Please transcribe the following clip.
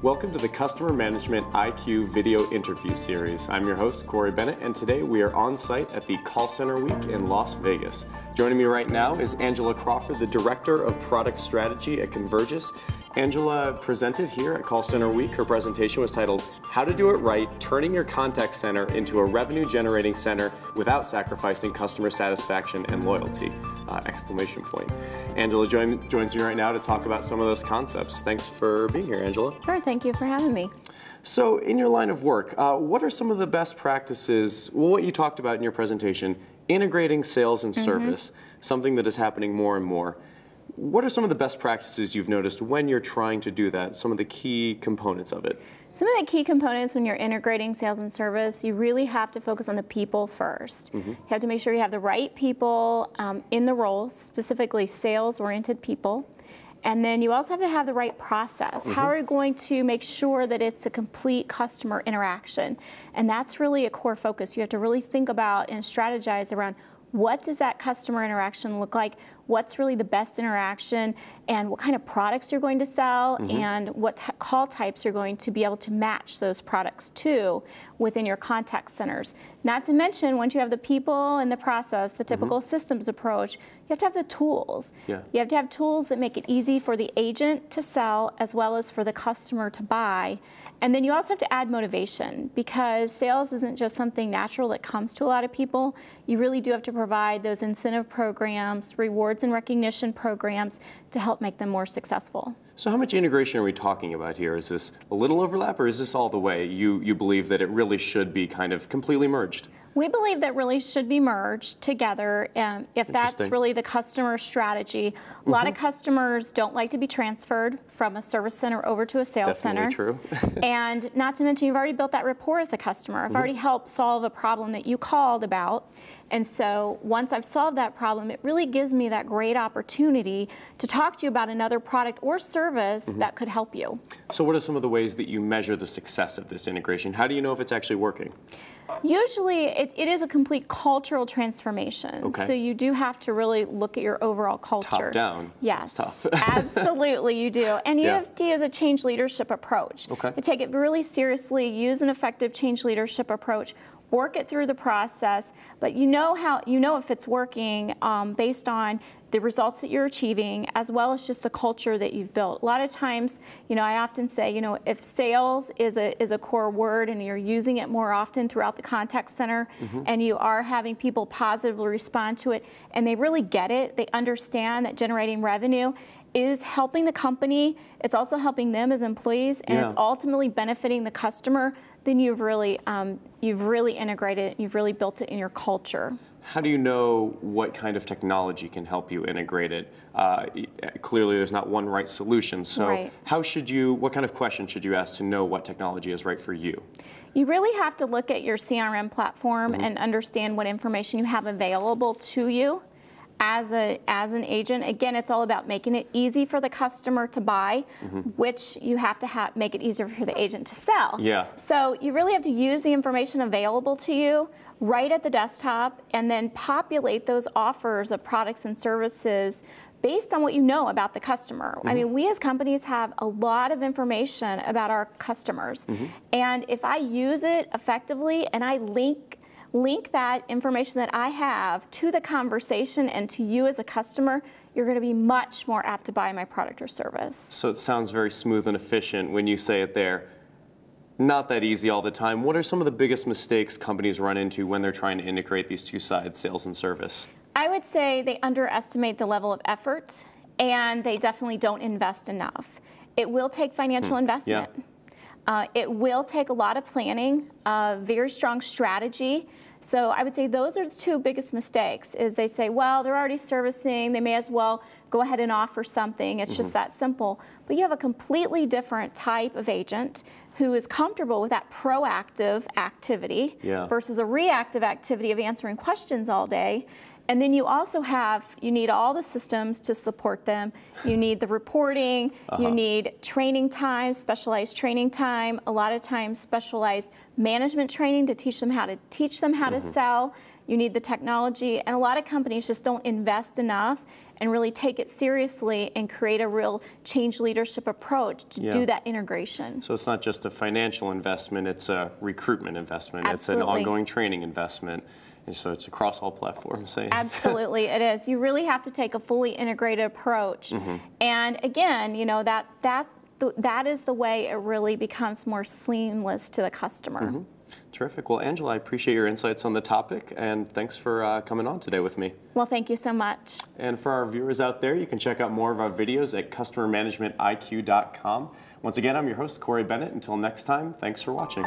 Welcome to the Customer Management IQ video interview series. I'm your host, Corey Bennett, and today we are on site at the Call Center Week in Las Vegas. Joining me right now is Angela Crawford, the Director of Product Strategy at Convergys. Angela presented here at Call Center Week. Her presentation was titled, How to Do It Right, Turning Your Contact Center into a Revenue-Generating Center Without Sacrificing Customer Satisfaction and Loyalty! Exclamation point. Angela joins me right now to talk about some of those concepts. Thanks for being here, Angela. Sure, thank you for having me. So in your line of work, what are some of the best practices, well, what you talked about in your presentation, integrating sales and service, something that is happening more and more. What are some of the best practices you've noticed when you're trying to do that, some of the key components of it? Some of the key components when you're integrating sales and service, you really have to focus on the people first. You have to make sure you have the right people in the roles, specifically sales-oriented people. And then you also have to have the right process. How are you going to make sure that it's a complete customer interaction? And that's really a core focus. You have to really think about and strategize around what does that customer interaction look like? What's really the best interaction, and what kind of products you're going to sell, and what call types you're going to be able to match those products to within your contact centers. Not to mention, once you have the people and the process, the typical systems approach, you have to have the tools. You have to have tools that make it easy for the agent to sell as well as for the customer to buy. And then you also have to add motivation, because sales isn't just something natural that comes to a lot of people. You really do have to provide those incentive programs, rewards and recognition programs to help make them more successful. So how much integration are we talking about here? Is this a little overlap, or is this all the way? You believe that it really should be kind of completely merged? We believe that really should be merged together, if that's really the customer strategy. A lot of customers don't like to be transferred from a service center over to a sales center. Definitely true. And not to mention, you've already built that rapport with the customer. I've already helped solve a problem that you called about. And so once I've solved that problem, it really gives me that great opportunity to talk to you about another product or service that could help you. So what are some of the ways that you measure the success of this integration? How do you know if it's actually working? Usually it is a complete cultural transformation. So you do have to really look at your overall culture. Top down. Yes. That's tough. Absolutely you do. And you have to use a change leadership approach. To take it really seriously, use an effective change leadership approach. Work it through the process, but you know if it's working based on the results that you're achieving, as well as just the culture that you've built. A lot of times, I often say, if sales is a core word and you're using it more often throughout the contact center, and you are having people positively respond to it, and they really get it, they understand that generating revenue is helping the company, it's also helping them as employees, and it's ultimately benefiting the customer, then you've really integrated it, you've really built it in your culture. How do you know what kind of technology can help you integrate it? Clearly there's not one right solution, so what kind of questions should you ask to know what technology is right for you? You really have to look at your CRM platform and understand what information you have available to you. As an agent, again, it's all about making it easy for the customer to buy, which you have to make it easier for the agent to sell. So you really have to use the information available to you right at the desktop, and then populate those offers of products and services based on what you know about the customer. I mean, we as companies have a lot of information about our customers, and if I use it effectively and I link that information that I have to the conversation and to you as a customer, you're going to be much more apt to buy my product or service. So it sounds very smooth and efficient when you say it there. Not that easy all the time. What are some of the biggest mistakes companies run into when they're trying to integrate these two sides, sales and service? I would say they underestimate the level of effort, and they definitely don't invest enough. It will take financial investment. It will take a lot of planning, a very strong strategy. So I would say those are the two biggest mistakes, is they say, well, they're already servicing, they may as well go ahead and offer something. It's just that simple. But you have a completely different type of agent who is comfortable with that proactive activity versus a reactive activity of answering questions all day. And then you also you need all the systems to support them. You need the reporting, you need training time, specialized training time, a lot of times specialized management training to teach them how to sell. you need the technology, and a lot of companies just don't invest enough and really take it seriously and create a real change leadership approach to do that integration. So it's not just a financial investment, it's a recruitment investment. Absolutely. It's an ongoing training investment. And so it's across all platforms. Absolutely, it is. You really have to take a fully integrated approach. And again, you know, that is the way it really becomes more seamless to the customer. Terrific. Well, Angela, I appreciate your insights on the topic, and thanks for coming on today with me. Well, thank you so much. And for our viewers out there, you can check out more of our videos at customermanagementiq.com. Once again, I'm your host, Corey Bennett. Until next time, thanks for watching.